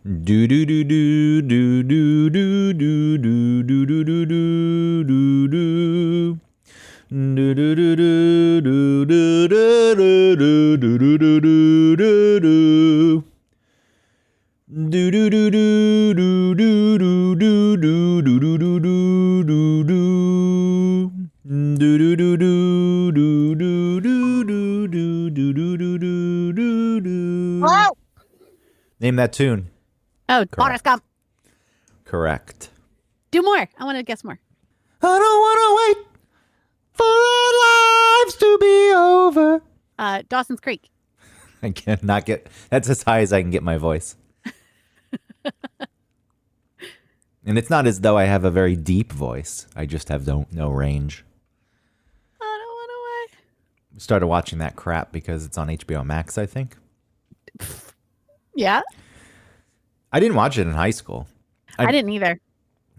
Do do do do do do do do do do do do do do do. Do do do do do do do do do do do do do. Do do do do do do do do do do do do do do. Do do do do do do do do do do do do do. Hello? Name that tune. Oh, Forrest Gump. Correct. Do more. I want to guess more. I don't want to wait for our lives to be over. Dawson's Creek. I cannot get. That's as high as I can get my voice. And it's not as though I have a very deep voice. I just have no range. I don't want to wait. Started watching that crap because it's on HBO Max, I think. Yeah? I didn't watch it in high school. I didn't either.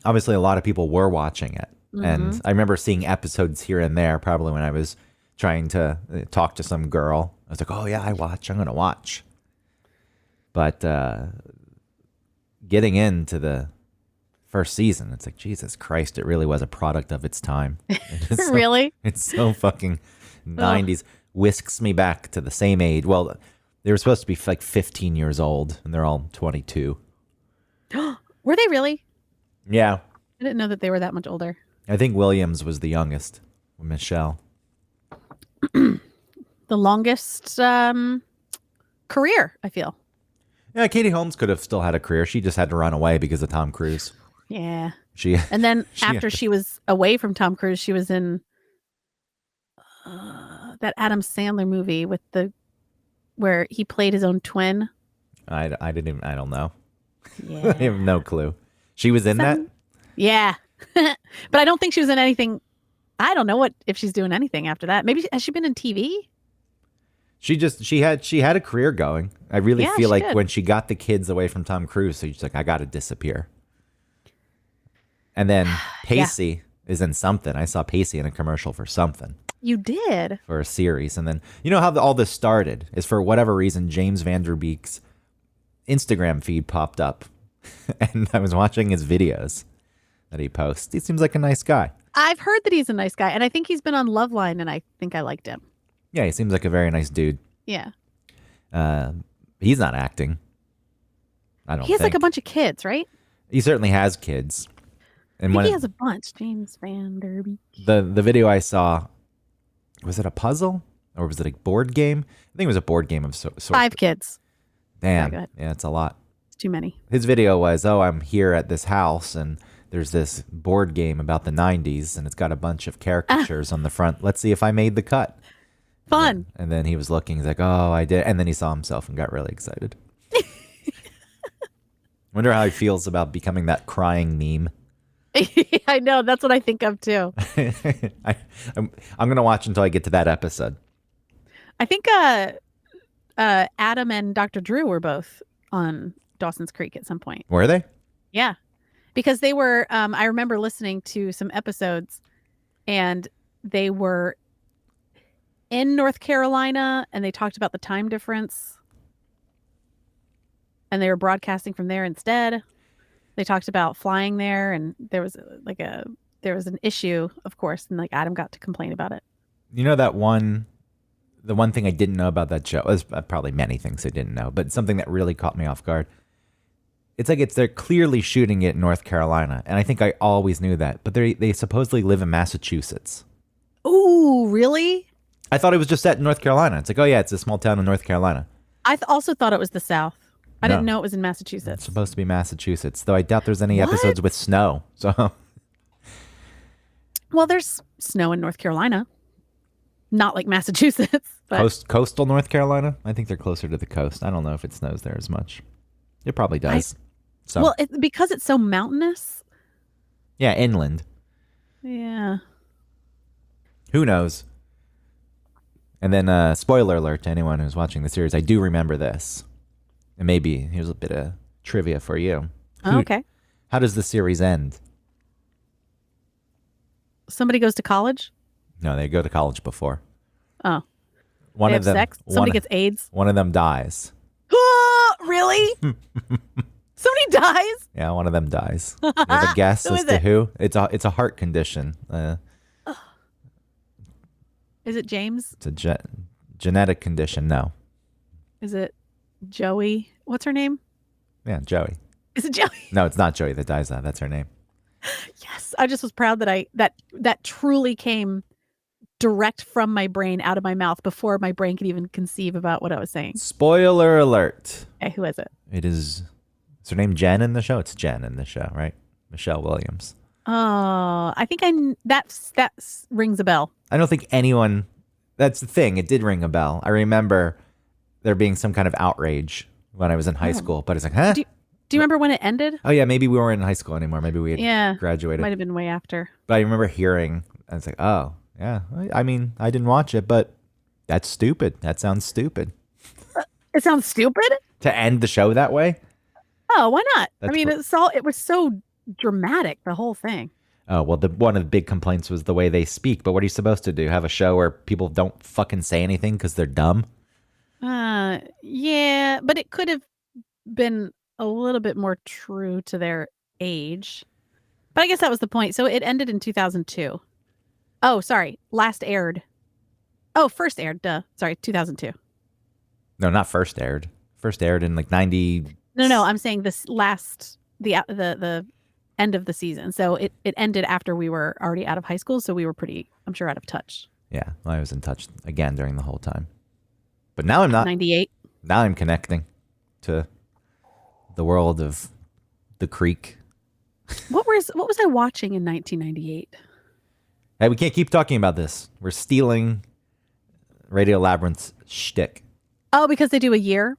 Obviously, a lot of people were watching it. Mm-hmm. And I remember seeing episodes here and there, probably when I was trying to talk to some girl. I was like, oh, yeah, I'm going to watch. But getting into the first season, it's like, Jesus Christ, it really was a product of its time. Really? It's so fucking 90s. Whisks me back to the same age. Well, they were supposed to be like 15 years old, and they're all 22. Were they really? Yeah. I didn't know that they were that much older. I think Williams was the youngest. Michelle. The longest career, I feel. Yeah, Katie Holmes could have still had a career. She just had to run away because of Tom Cruise. Yeah. And then after she was away from Tom Cruise, she was in that Adam Sandler movie where he played his own twin. I don't know. Yeah. I have no clue. She was in that? Yeah. But I don't think she was in anything. I don't know if she's doing anything after that. Maybe has she been in TV? She had a career going. I really feel like did. when she got the kids away from Tom Cruise, so she's like, I got to disappear. And then Pacey is in something. I saw Pacey in a commercial for something. You did? For a series. And then, you know how all this started is for whatever reason, James Van Der Beek's Instagram feed popped up. And I was watching his videos that he posts. He seems like a nice guy. I've heard that he's a nice guy. And I think he's been on Loveline, and I think I liked him. Yeah, he seems like a very nice dude. Yeah. He's not acting. I don't think. He has like a bunch of kids, right? He certainly has kids. And I think he has a bunch. James Van Der Beek. The video I saw, was it a puzzle? Or was it a board game? I think it was a board game of sorts. 5 kids. Damn. Sorry, yeah, it's a lot. It's too many. His video was, I'm here at this house and there's this board game about the 90s and it's got a bunch of caricatures on the front. Let's see if I made the cut. Fun. And then he was looking. He's like, oh, I did. And then he saw himself and got really excited. Wonder how he feels about becoming that crying meme. I know. That's what I think of, too. I'm going to watch until I get to that episode. I think Adam and Dr. Drew were both on Dawson's Creek at some point. Were they? Yeah. Because they were, I remember listening to some episodes and they were in North Carolina and they talked about the time difference and they were broadcasting from there instead. They talked about flying there and there was an issue, of course, and like Adam got to complain about it. You know the one thing I didn't know about that show, there's probably many things I didn't know, but something that really caught me off guard. It's like they're clearly shooting it in North Carolina, and I think I always knew that, but they supposedly live in Massachusetts. Ooh, really? I thought it was just set in North Carolina. It's like, oh yeah, it's a small town in North Carolina. I also thought it was the South. I didn't know it was in Massachusetts. It's supposed to be Massachusetts, though I doubt there's any episodes with snow. So, well, there's snow in North Carolina, not like Massachusetts. But coastal North Carolina. I think they're closer to the coast. I don't know if it snows there as much. It probably does. Well, because it's so mountainous. Yeah, inland. Yeah. Who knows? And then, spoiler alert to anyone who's watching the series, I do remember this. And maybe here's a bit of trivia for you. Oh, okay. How does the series end? Somebody goes to college? No, they go to college before. Oh. One they of have them, sex? Somebody gets AIDS? One of them dies. Really? So dies? Yeah, one of them dies. You have a guess Who as is to it? who? It's a heart condition. Is it James? It's a genetic condition. No. Is it Joey? What's her name? Yeah, Joey. Is it Joey? No, it's not Joey that dies. That's her name. Yes. I just was proud that that truly came direct from my brain out of my mouth before my brain could even conceive about what I was saying. Spoiler alert. Okay, who is it? Is her name Jen in the show? It's Jen in the show, right? Michelle Williams. Oh, I think that rings a bell. I don't think anyone. That's the thing. It did ring a bell. I remember there being some kind of outrage when I was in high school, but it's like, huh? Do you remember when it ended? Oh yeah, maybe we weren't in high school anymore. Maybe we had graduated. Might have been way after. But I remember hearing, and it's like, oh yeah. I mean, I didn't watch it, but that's stupid. That sounds stupid. It sounds stupid To end the show that way. Oh, why not? That's I mean, it was so dramatic, the whole thing. Oh, well, one of the big complaints was the way they speak. But what are you supposed to do? Have a show where people don't fucking say anything because they're dumb? Yeah, but it could have been a little bit more true to their age. But I guess that was the point. So it ended in 2002. Oh, sorry. Last aired. Oh, first aired. Duh. Sorry, 2002. No, not first aired. First aired in like 90. No. I'm saying this last the end of the season. So it ended after we were already out of high school. So we were pretty, I'm sure, out of touch. Yeah, well, I was in touch again during the whole time. But now I'm not. 98. Now I'm connecting to the world of the Creek. What was I watching in 1998? Hey, we can't keep talking about this. We're stealing Radio Labyrinth's shtick. Oh, because they do a year?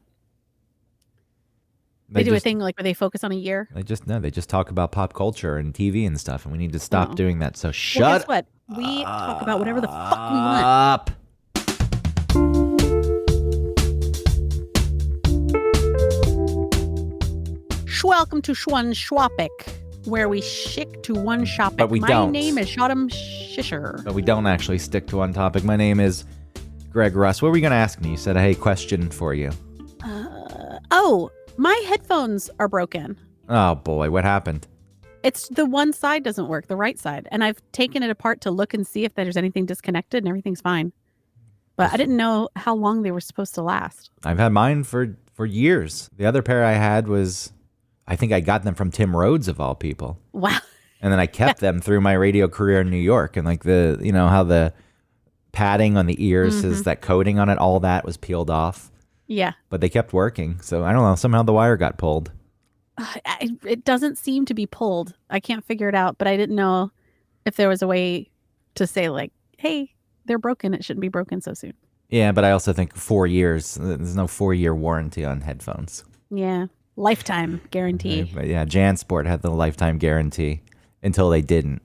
They do just, a thing like where they focus on a year? They just talk about pop culture and TV and stuff, and we need to stop doing that. So shut well, guess what? We talk about whatever the fuck we want. up. Welcome to Schwan Schwapik, where we stick to one shopic. But we don't. My name is Shottam Shisher. But we don't actually stick to one topic. My name is Greg Russ. What were you going to ask me? You said, hey, question for you. My headphones are broken. Oh, boy. What happened? It's the one side doesn't work, the right side. And I've taken it apart to look and see if there's anything disconnected, and everything's fine. But I didn't know how long they were supposed to last. I've had mine for years. The other pair I had was, I think I got them from Tim Rhodes, of all people. Wow. And then I kept them through my radio career in New York. And like how the padding on the ears is that coating on it, all that was peeled off. Yeah. But they kept working. So I don't know. Somehow the wire got pulled. It doesn't seem to be pulled. I can't figure it out, but I didn't know if there was a way to say like, hey, they're broken. It shouldn't be broken so soon. Yeah, but I also think 4 years. There's no 4-year warranty on headphones. Yeah. Lifetime guarantee. But yeah, Jansport had the lifetime guarantee until they didn't.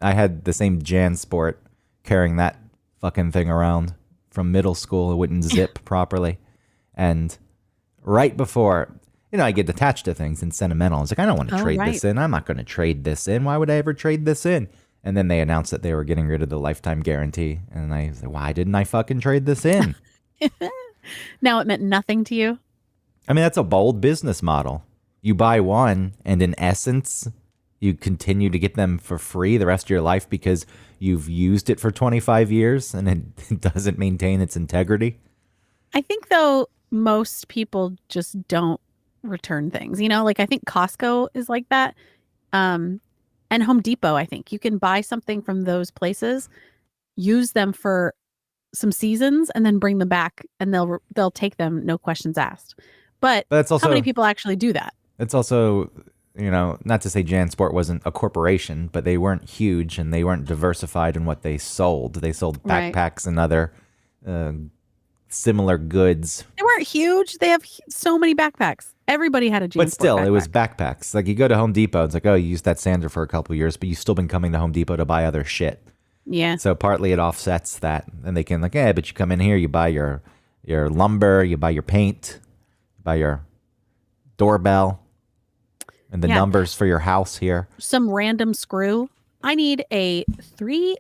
I had the same Jansport carrying that fucking thing around from middle school. It wouldn't zip properly. And right before, I get attached to things and sentimental. I was like, I don't want to trade this in. I'm not going to trade this in. Why would I ever trade this in? And then they announced that they were getting rid of the lifetime guarantee. And I was like, why didn't I fucking trade this in? Now it meant nothing to you? I mean, that's a bold business model. You buy one, and in essence, you continue to get them for free the rest of your life because you've used it for 25 years and it doesn't maintain its integrity. I think, though, most people just don't return things. Like I think Costco is like that. And Home Depot, I think. You can buy something from those places, use them for some seasons, and then bring them back, and they'll take them, no questions asked. But that's also, how many people actually do that? It's also, not to say Jansport wasn't a corporation, but they weren't huge and they weren't diversified in what they sold. They sold backpacks and other similar goods. They weren't huge. They have so many backpacks. Everybody had a Jansport But still, backpack. It was backpacks. Like you go to Home Depot, it's like, oh, you used that sander for a couple of years, but you've still been coming to Home Depot to buy other shit. Yeah. So partly it offsets that. And they can but you come in here, you buy your lumber, you buy your paint, you buy your doorbell, and the numbers for your house here. Some random screw. I need a 3/8,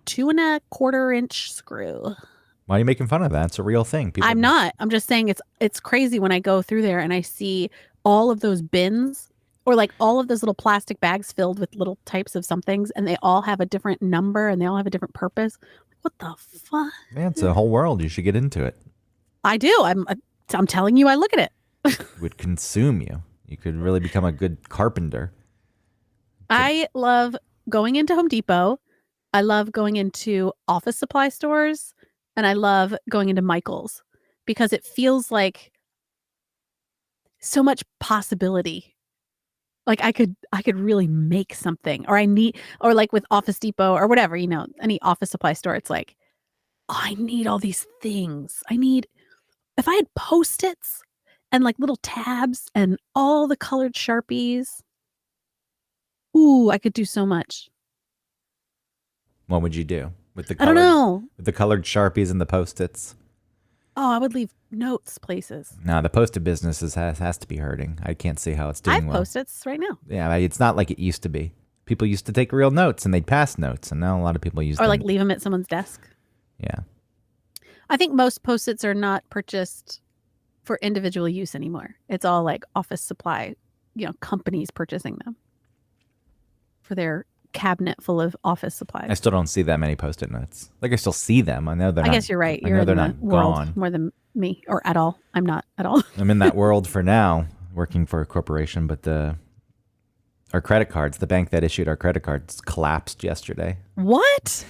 2 1/4 inch screw. Why are you making fun of that? It's a real thing. People. I'm not. I'm just saying it's crazy when I go through there and I see all of those bins or like all of those little plastic bags filled with little types of somethings, and they all have a different number and they all have a different purpose. What the fuck? Yeah, it's a whole world. You should get into it. I do. I'm telling you, I look at it. It would consume you. You could really become a good carpenter. I love going into Home Depot. I love going into office supply stores, and I love going into Michael's because it feels like so much possibility. Like I could really make something, or like with Office Depot or whatever, any office supply store. It's like, oh, I need all these things. If I had Post-its and like little tabs and all the colored Sharpies. Ooh, I could do so much. What would you do with the I don't know. with the colored Sharpies and the Post-its? Oh, I would leave notes places. No, the Post-it business has to be hurting. I can't see how it's doing I have well. Post-its right now. Yeah, it's not like it used to be. People used to take real notes and they'd pass notes, and now a lot of people use Or like leave them at someone's desk. Yeah. I think most Post-its are not purchased for individual use anymore. It's all like office supply, companies purchasing them for their cabinet full of office supplies. I still don't see that many Post-it notes. Like I still see them. I know they're I guess you're right. You're in the world gone. more than me, or at all. I'm not at all. I'm in that world for now, working for a corporation, but our credit cards, the bank that issued our credit cards, collapsed yesterday. What?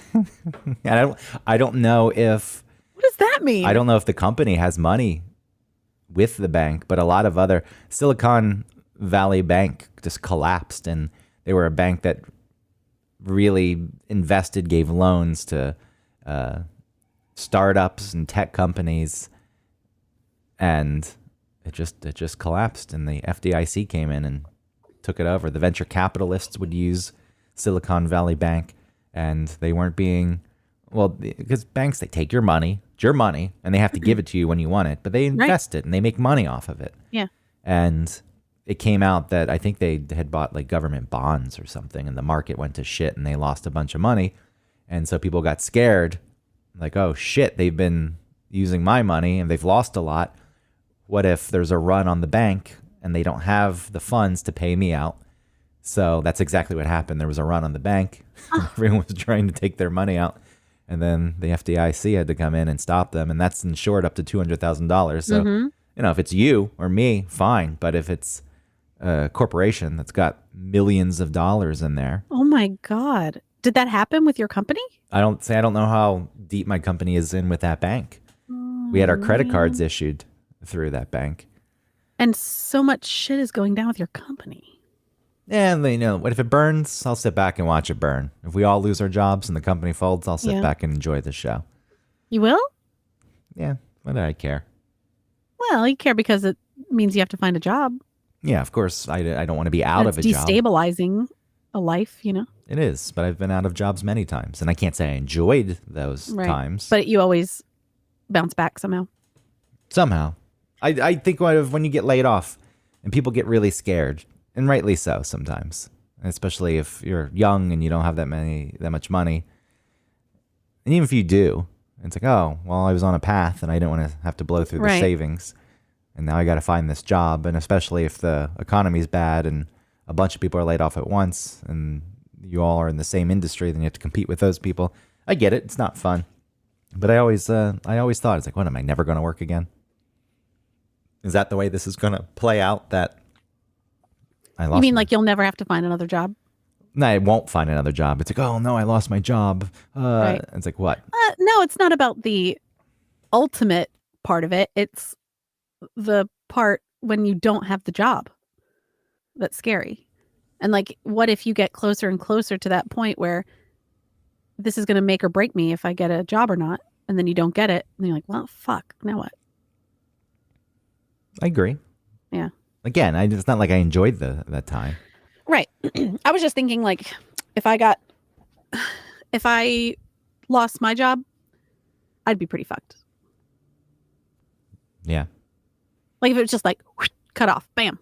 I don't know if What does that mean? I don't know if the company has money with the bank, but a lot of other Silicon Valley Bank just collapsed, and they were a bank that really invested, gave loans to startups and tech companies, and it just collapsed. And the FDIC came in and took it over. The venture capitalists would use Silicon Valley Bank, and they weren't being because banks, they take your money, it's your money, and they have to give it to you when you want it, but they invest it and they make money off of it. Yeah. And it came out that I think they had bought like government bonds or something, and the market went to shit and they lost a bunch of money. And so people got scared, like, oh shit, they've been using my money and they've lost a lot. What if there's a run on the bank and they don't have the funds to pay me out? So that's exactly what happened. There was a run on the bank. Everyone was trying to take their money out. And then the FDIC had to come in and stop them. And that's insured up to $200,000. So, if it's you or me, fine. But if it's a corporation that's got millions of dollars in there. Oh my God. Did that happen with your company? I don't know how deep my company is in with that bank. We had our credit cards issued through that bank. And so much shit is going down with your company. And what if it burns? I'll sit back and watch it burn. If we all lose our jobs and the company folds, I'll sit back and enjoy the show. You will? Yeah. Why do I care? Well, you care because it means you have to find a job. Yeah, of course. I don't want to be out of a job. It's destabilizing a life, It is, but I've been out of jobs many times, and I can't say I enjoyed those times. But you always bounce back somehow. Somehow. I think when you get laid off and people get really scared, and rightly so sometimes, especially if you're young and you don't have that much money. And even if you do, it's like, oh, well, I was on a path and I didn't want to have to blow through the savings. And now I got to find this job. And especially if the economy's bad and a bunch of people are laid off at once and you all are in the same industry, then you have to compete with those people. I get it. It's not fun. But I always thought, it's like, what, am I never going to work again? Is that the way this is going to play out? That I lost. You mean like you'll never have to find another job? No, I won't find another job. It's like, oh no, I lost my job. It's like, what? No, it's not about the ultimate part of it. It's the part when you don't have the job. That's scary. And like, what if you get closer and closer to that point where this is going to make or break me if I get a job or not? And then you don't get it. And you're like, well, fuck, now what? I agree. Yeah. Again, it's not like I enjoyed that time. Right. I was just thinking, like, if I lost my job, I'd be pretty fucked. Yeah. Like if it was just like cut off, bam.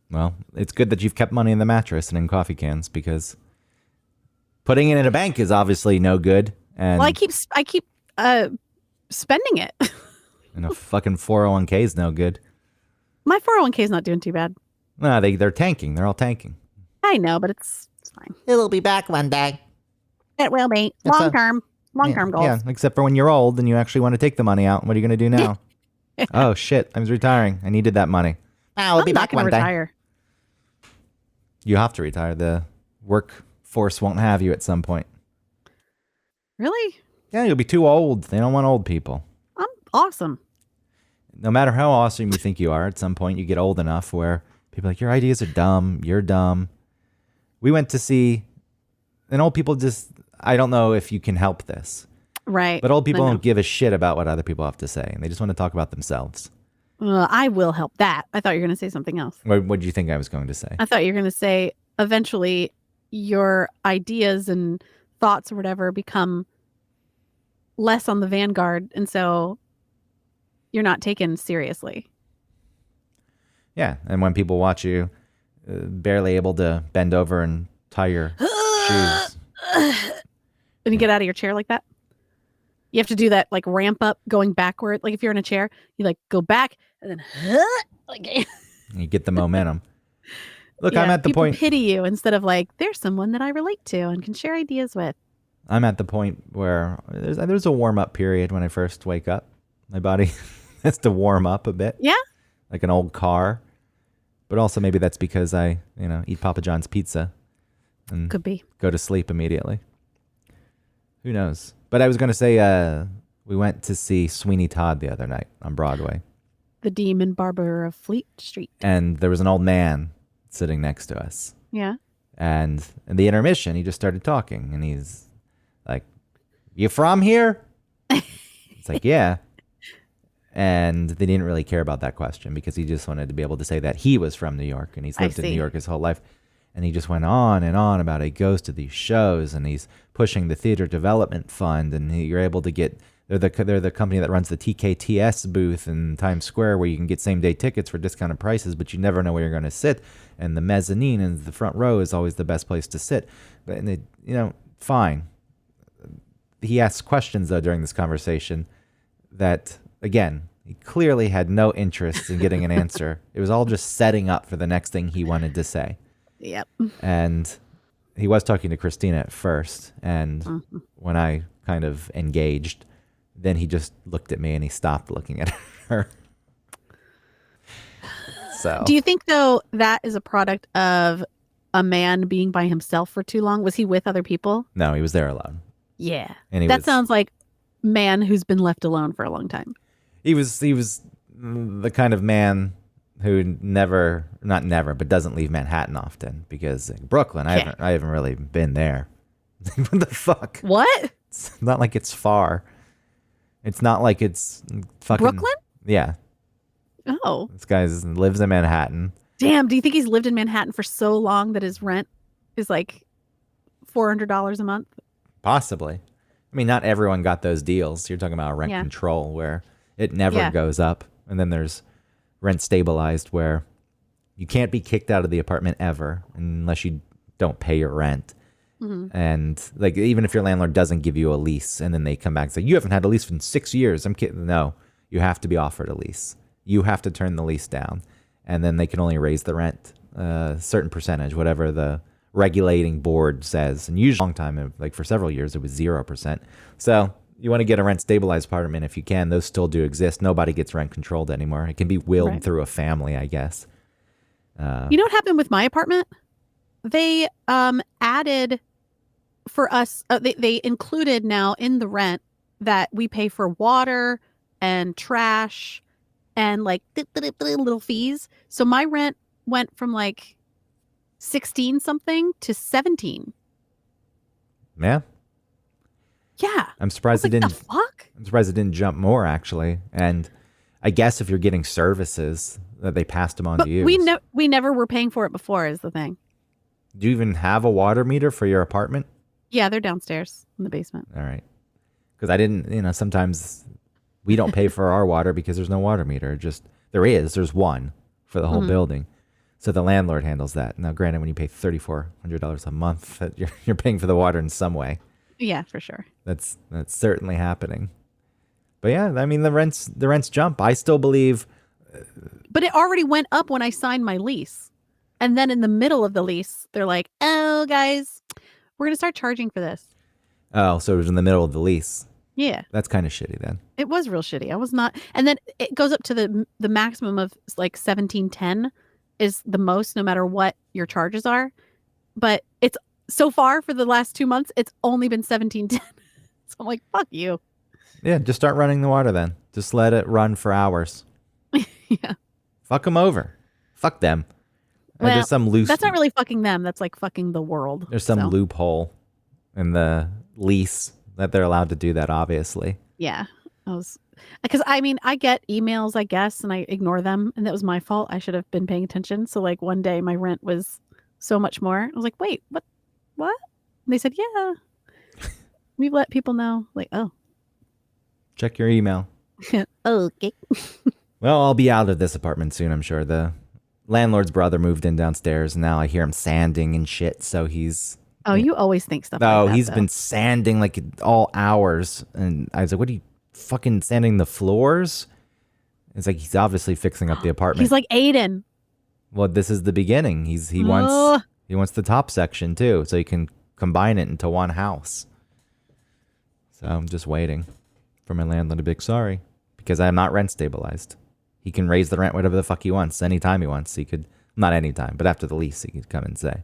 Well, it's good that you've kept money in the mattress and in coffee cans, because putting it in a bank is obviously no good. And well, I keep spending it. And a fucking 401k is no good. My 401k is not doing too bad. No, they're tanking. They're all tanking. I know, but it's fine. It'll be back one day. It will be That's long term goals. Yeah, except for when you're old and you actually want to take the money out. What are you going to do now? Oh, shit. I was retiring. I needed that money. I'll be I'm not back going one to day. retire. You have to retire. The workforce won't have you at some point. Really? Yeah, you'll be too old. They don't want old people. I'm awesome. No matter how awesome you think you are, at some point you get old enough where people are like, your ideas are dumb. You're dumb. We went to see, and old people just, I don't know if you can help this. Right. But old people I know. don't give a shit about what other people have to say. And they just want to talk about themselves. I will help that. I thought you were going to say something else. What did you think I was going to say? I thought you were going to say eventually your ideas and thoughts or whatever become less on the vanguard. And so you're not taken seriously. Yeah. And when people watch you barely able to bend over and tie your shoes. When you get out of your chair like that, you have to do that like ramp up going backward. Like if you're in a chair, you like go back and then like You get the momentum. Look, yeah, I'm at the people point. pity you instead of like there's someone that I relate to and can share ideas with. I'm at the point where there's a warm up period when I first wake up. My body has to warm up a bit. Yeah. Like an old car. But also maybe that's because I, eat Papa John's pizza and Could be. go to sleep immediately. Who knows? But I was going to say we went to see Sweeney Todd the other night on Broadway. The Demon Barber of Fleet Street. And there was an old man sitting next to us. Yeah. And in the intermission, he just started talking. And he's like, you from here? It's like, yeah. And they didn't really care about that question because he just wanted to be able to say that he was from New York and he's lived in New York his whole life. And he just went on and on about he goes to these shows and he's pushing the Theater Development Fund and you're able to get they're the company that runs the TKTS booth in Times Square where you can get same day tickets for discounted prices, but you never know where you're going to sit. And the mezzanine and the front row is always the best place to sit. And it, fine. He asked questions though during this conversation that again, he clearly had no interest in getting an answer. It was all just setting up for the next thing he wanted to say. Yep. And he was talking to Christina at first. And when I kind of engaged, then he just looked at me and he stopped looking at her. So, Do you think, though, that is a product of a man being by himself for too long? Was he with other people? No, he was there alone. Yeah. And that sounds like man who's been left alone for a long time. He was the kind of man who but doesn't leave Manhattan often because Brooklyn, I haven't really been there. What the fuck? What? It's not like it's far. It's not like it's fucking Brooklyn? Yeah. Oh. This guy lives in Manhattan. Damn. Do you think he's lived in Manhattan for so long that his rent is like $400 a month? Possibly. I mean, not everyone got those deals. You're talking about rent control where it never goes up. And then there's rent stabilized where you can't be kicked out of the apartment ever unless you don't pay your rent. Mm-hmm. And like even if your landlord doesn't give you a lease and then they come back and say, you haven't had a lease in 6 years. I'm kidding. No, you have to be offered a lease. You have to turn the lease down. And then they can only raise the rent a certain percentage, whatever the regulating board says. And usually a long time, like for several years, it was 0%. So you want to get a rent stabilized apartment if you can. Those still do exist. Nobody gets rent controlled anymore. It can be willed through a family, I guess. You know what happened with my apartment? They added for us, they included now in the rent that we pay for water and trash and like little fees. So my rent went from like 16 something to 17. Yeah. Yeah. I'm surprised it didn't. The fuck? I'm surprised it didn't jump more actually. And I guess if you're getting services that they passed them on to you. We never were paying for it before is the thing. Do you even have a water meter for your apartment? Yeah, they're downstairs in the basement. All right. Because I didn't, sometimes we don't pay for our water because there's no water meter. There's one for the whole building. So the landlord handles that. Now, granted, when you pay $3,400 a month, you're paying for the water in some way. Yeah, for sure. That's certainly happening. But yeah, I mean the rents jump. I still believe. But it already went up when I signed my lease. And then in the middle of the lease, they're like, "Oh, guys, we're going to start charging for this." Oh, so it was in the middle of the lease. Yeah. That's kind of shitty then. It was real shitty. I was not. And then it goes up to the maximum of like 1710 is the most no matter what your charges are. But it's so far for the last 2 months, it's only been 1710. So I'm like, fuck you. Yeah, just start running the water then. Just let it run for hours. Yeah. Fuck them over. Fuck them. Well, there's some loose. That's not really fucking them. That's like fucking the world. There's some loophole in the lease that they're allowed to do that, obviously. Yeah. Because I mean, I get emails, I guess, and I ignore them. And that was my fault. I should have been paying attention. So like one day my rent was so much more. I was like, wait, what? And they said, yeah, we've let people know. Like, oh. Check your email. Okay. Well, I'll be out of this apartment soon, I'm sure. The landlord's brother moved in downstairs, and now I hear him sanding and shit, so he's... Oh, you always think stuff like that. He's been sanding like all hours, and I was like, what are you fucking sanding the floors? It's like he's obviously fixing up the apartment. He's like Aiden. Well, this is the beginning. He wants the top section too, so he can combine it into one house. So I'm just waiting for my landlord to be sorry, because I'm not rent stabilized. He can raise the rent whatever the fuck he wants, anytime he wants. He could, not anytime, but after the lease, he could come and say.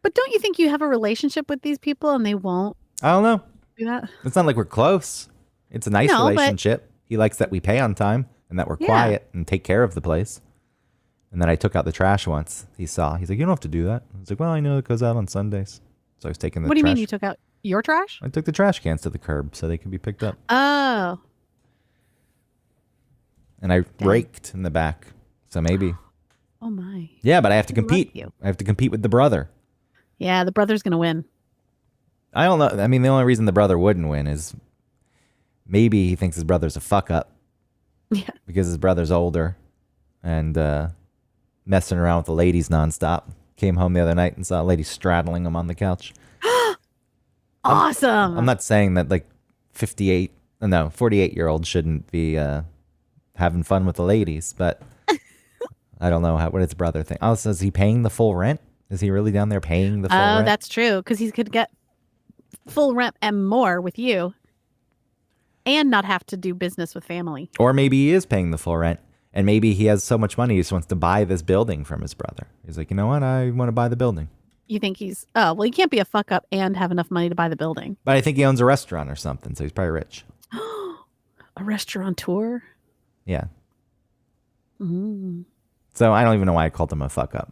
But don't you think you have a relationship with these people and they won't I don't know. do that? It's not like we're close. It's a nice relationship. He likes that we pay on time and that we're quiet and take care of the place. And then I took out the trash once. He's like, you don't have to do that. I was like, well, I know it goes out on Sundays. So I was taking the trash. What do you mean you took out your trash? I took the trash cans to the curb so they can be picked up. Oh. And I raked in the back. So maybe. Oh my. Yeah, but I have to compete. You. I have to compete with the brother. Yeah, the brother's going to win. I don't know. I mean, the only reason the brother wouldn't win is maybe he thinks his brother's a fuck up. Yeah. Because his brother's older and messing around with the ladies nonstop. Came home the other night and saw a lady straddling him on the couch. Awesome. I'm not saying that like 48-year-olds shouldn't be having fun with the ladies, but I don't know what his brother thinks. Oh, so is he paying the full rent? Is he really down there paying the full rent? Oh, that's true. Because he could get full rent and more with you and not have to do business with family. Or maybe he is paying the full rent and maybe he has so much money he just wants to buy this building from his brother. He's like, you know what? I want to buy the building. You think he can't be a fuck up and have enough money to buy the building. But I think he owns a restaurant or something, so he's probably rich. A restaurateur? Yeah. Mm. So I don't even know why I called him a fuck up.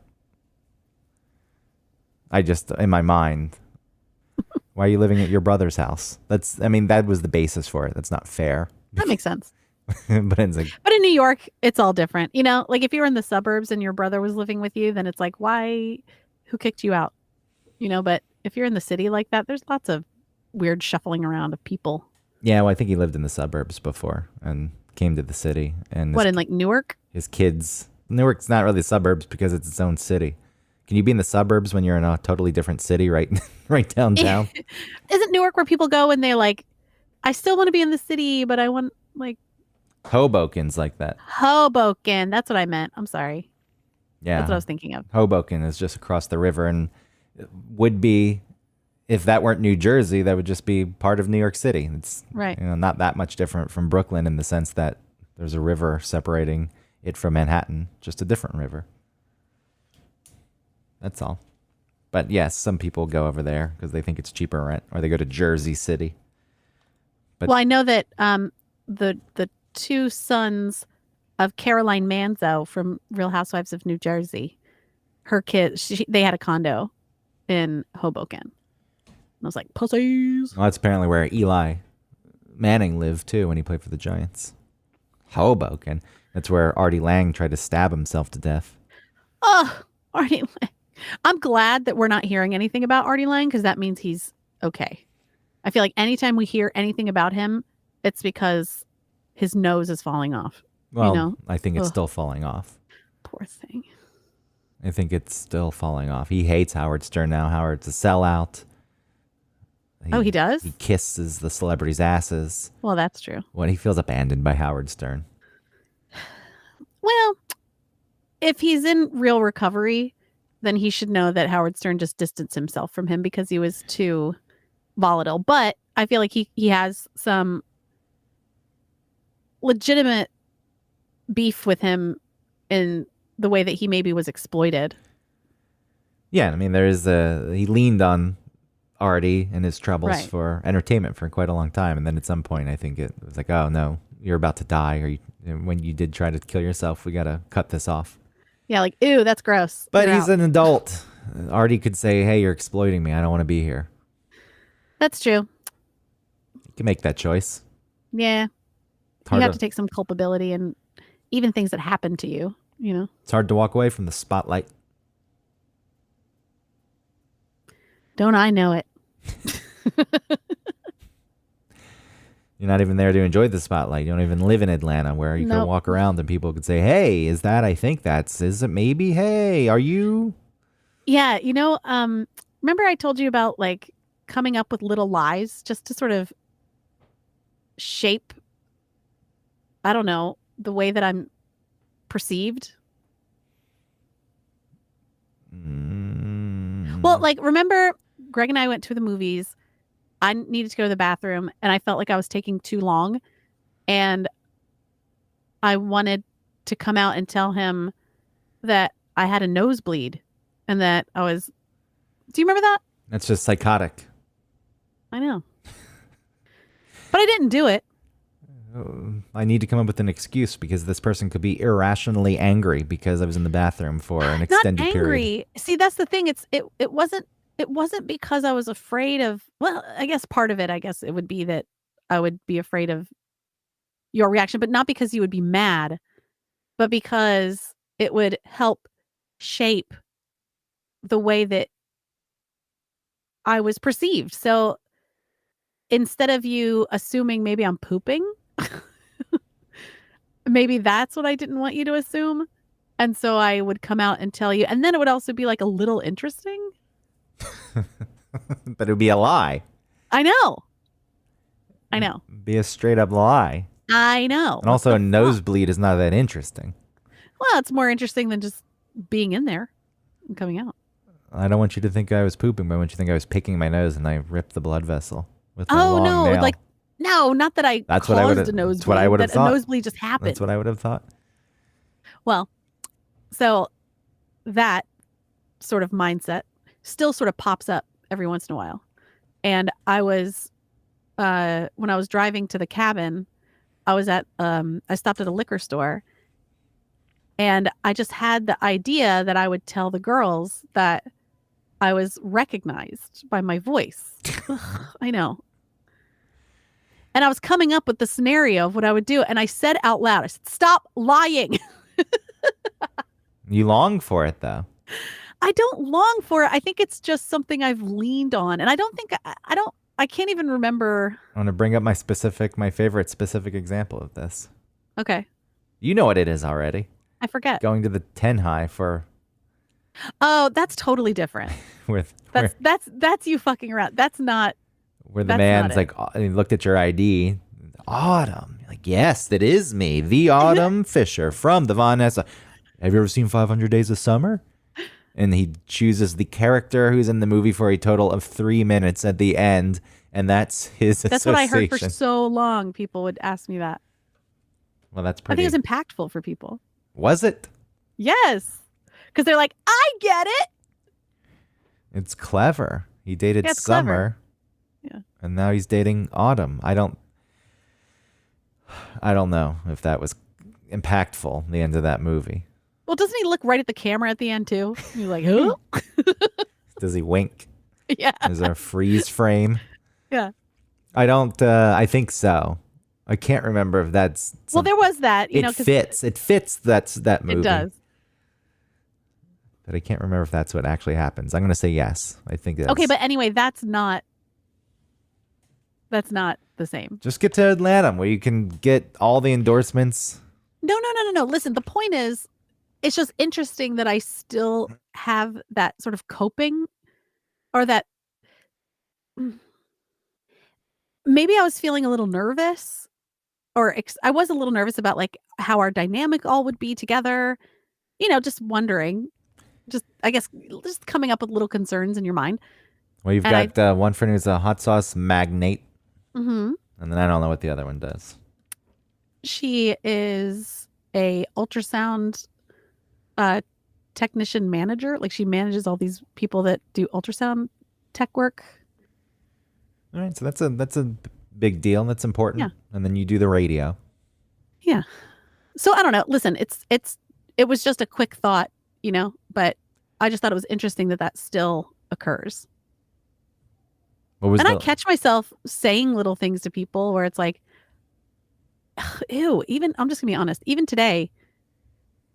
I just, in my mind, why are you living at your brother's house? That was the basis for it. That's not fair. That makes sense. But it's like, but in New York, it's all different. You know, like if you were in the suburbs and your brother was living with you, then it's like, who kicked you out? You know, but if you're in the city like that, there's lots of weird shuffling around of people. Yeah, well, I think he lived in the suburbs before and came to the city. And in like Newark? His kids. Newark's not really suburbs because it's its own city. Can you be in the suburbs when you're in a totally different city right downtown? Isn't Newark where people go and they're like, I still want to be in the city, but I want like... Hoboken's like that. Hoboken. That's what I meant. I'm sorry. Yeah. That's what I was thinking of. Hoboken is just across the river and would be, if that weren't New Jersey, that would just be part of New York City. It's right. Not that much different from Brooklyn in the sense that there's a river separating it from Manhattan, just a different river. That's all. But yes, some people go over there because they think it's cheaper rent, or they go to Jersey City. But I know that the two sons of Caroline Manzo from Real Housewives of New Jersey, her kids, they had a condo in Hoboken. And I was like, pussies. Well, that's apparently where Eli Manning lived too when he played for the Giants. Hoboken. That's where Artie Lang tried to stab himself to death. Oh, Artie Lang. I'm glad that we're not hearing anything about Artie Lang because that means he's okay. I feel like anytime we hear anything about him, it's because his nose is falling off. Well, you know? I think it's still falling off. Poor thing. I think it's still falling off. He hates Howard Stern now. Howard's a sellout. Oh, he does? He kisses the celebrities' asses Well, that's true. when he feels abandoned by Howard Stern. Well, if he's in real recovery, then he should know that Howard Stern just distanced himself from him because he was too volatile. But I feel like he has some legitimate beef with him in the way that he maybe was exploited. Yeah, I mean, he leaned on Artie and his troubles for entertainment for quite a long time. And then at some point, I think it was like, oh, no, you're about to die. When you did try to kill yourself, we got to cut this off. Yeah, like, ew, that's gross. But he's an adult. Artie could say, hey, you're exploiting me. I don't want to be here. That's true. You can make that choice. Yeah. You have to take some culpability and even things that happen to you, you know? It's hard to walk away from the spotlight. Don't I know it? You're not even there to enjoy the spotlight. You don't even live in Atlanta where you can walk around and people could say, hey, is it maybe? Hey, are you? Yeah. You know, remember I told you about like coming up with little lies just to sort of shape, I don't know, the way that I'm perceived? Well, like, remember Greg and I went to the movies. I needed to go to the bathroom and I felt like I was taking too long. And I wanted to come out and tell him that I had a nosebleed and that I was. Do you remember that? That's just psychotic. I know. But I didn't do it. I need to come up with an excuse because this person could be irrationally angry because I was in the bathroom for an extended Not angry. period. See, that's the thing. It wasn't because I was afraid of, well, I guess part of it, I guess it would be that I would be afraid of your reaction, but not because you would be mad, but because it would help shape the way that I was perceived. So instead of you assuming maybe I'm pooping, maybe that's what I didn't want you to assume. And so I would come out and tell you. And then it would also be like a little interesting. But it would be a lie. I know. Be a straight up lie. I know. And also a nosebleed is not that interesting. Well, it's more interesting than just being in there and coming out. I don't want you to think I was pooping, but I want you to think I was picking my nose and I ripped the blood vessel with my long nail. Like, no, not that I caused a nosebleed. That's what I would have thought. A nosebleed just happened. That's what I would have thought. Well, so that sort of mindset still sort of pops up every once in a while. And I was, when I was driving to the cabin, I stopped at a liquor store and I just had the idea that I would tell the girls that I was recognized by my voice. I know. And I was coming up with the scenario of what I would do. And I said out loud, I said, stop lying. You long for it, though. I don't long for it. I think it's just something I've leaned on. And I don't think, I can't even remember. I want to bring up my favorite specific example of this. Okay. You know what it is already. I forget. Going to the 10 high for. Oh, that's totally different. That's you fucking around. That's not. Where the man's like, he looked at your ID. Autumn. You're like, yes, that is me. The Autumn Fisher from the Von Nessa. Have you ever seen 500 Days of Summer? And he chooses the character who's in the movie for a total of 3 minutes at the end. And that's his That's association. what I heard for so long. People would ask me that. Well, that's pretty. I think it was impactful for people. Was it? Yes. Because they're like, I get it. It's clever. He dated Summer. Clever. Yeah. And now he's dating Autumn. I don't know if that was impactful, the end of that movie. Well, doesn't he look right at the camera at the end, too? You're like, who? Does he wink? Yeah. Is there a freeze frame? Yeah. I think so. I can't remember if that's. Well, there was that. It fits. It fits that movie. It does. But I can't remember if that's what actually happens. I'm going to say yes. I think that's. Okay, but anyway, that's not the same. Just get to Atlanta where you can get all the endorsements. No. Listen, the point is, it's just interesting that I still have that sort of coping or that maybe I was feeling a little nervous, or I was a little nervous about like how our dynamic all would be together. Just wondering, just I guess just coming up with little concerns in your mind. Well, you've And I, got one friend who's a hot sauce magnate, mhm. and then I don't know what the other one does. She is a ultrasound technician manager. Like she manages all these people that do ultrasound tech work. All right, so that's a big deal. That's important. Yeah. And then you do the radio. Yeah. So I don't know. Listen, it was just a quick thought, but I just thought it was interesting that still occurs. What was And I catch myself saying little things to people where it's like, ew, even I'm just gonna be honest, even today,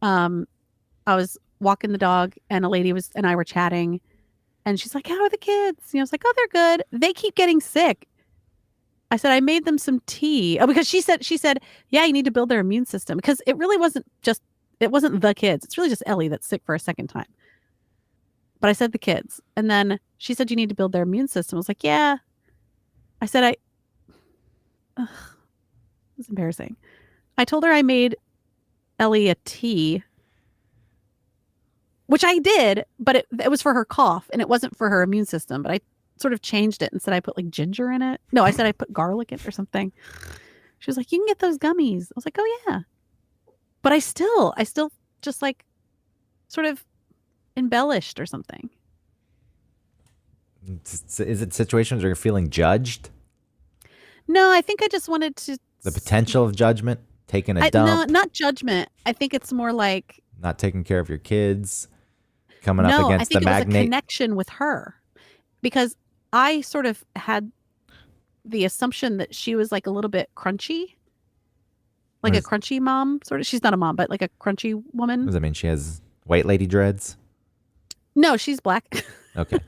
I was walking the dog and a lady and I were chatting and she's like, how are the kids? I was like, oh, they're good. They keep getting sick. I said, I made them some tea. Oh, because she said, yeah, you need to build their immune system, because it really wasn't the kids. It's really just Ellie that's sick for a second time. But I said the kids. And then she said, you need to build their immune system. I was like, yeah. I said, it's embarrassing. I told her I made Ellie a tea, which I did, but it was for her cough and it wasn't for her immune system. But I sort of changed it and said I put like ginger in it. No, I said I put garlic in it or something. She was like, you can get those gummies. I was like, oh yeah. But I still just like sort of embellished or something. Is it situations where you're feeling judged? No, I think I just wanted to. The potential of judgment, taking a dump. No, not judgment. I think it's more like not taking care of your kids, coming up against the magnate. No, I think it was a connection with her, because I sort of had the assumption that she was like a little bit crunchy, like a crunchy mom, sort of. She's not a mom, but like a crunchy woman. What does that mean? She has white lady dreads? No, she's black. Okay.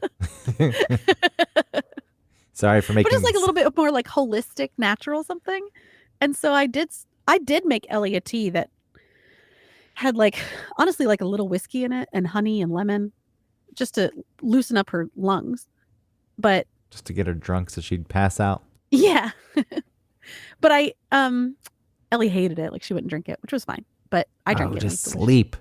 Sorry for making. But just like a little bit more like holistic, natural something. And so I did make Ellie a tea that had like, honestly, like a little whiskey in it and honey and lemon, just to loosen up her lungs. But just to get her drunk so she'd pass out. Yeah. But Ellie hated it. Like she wouldn't drink it, which was fine. But I drank it. Just sleep.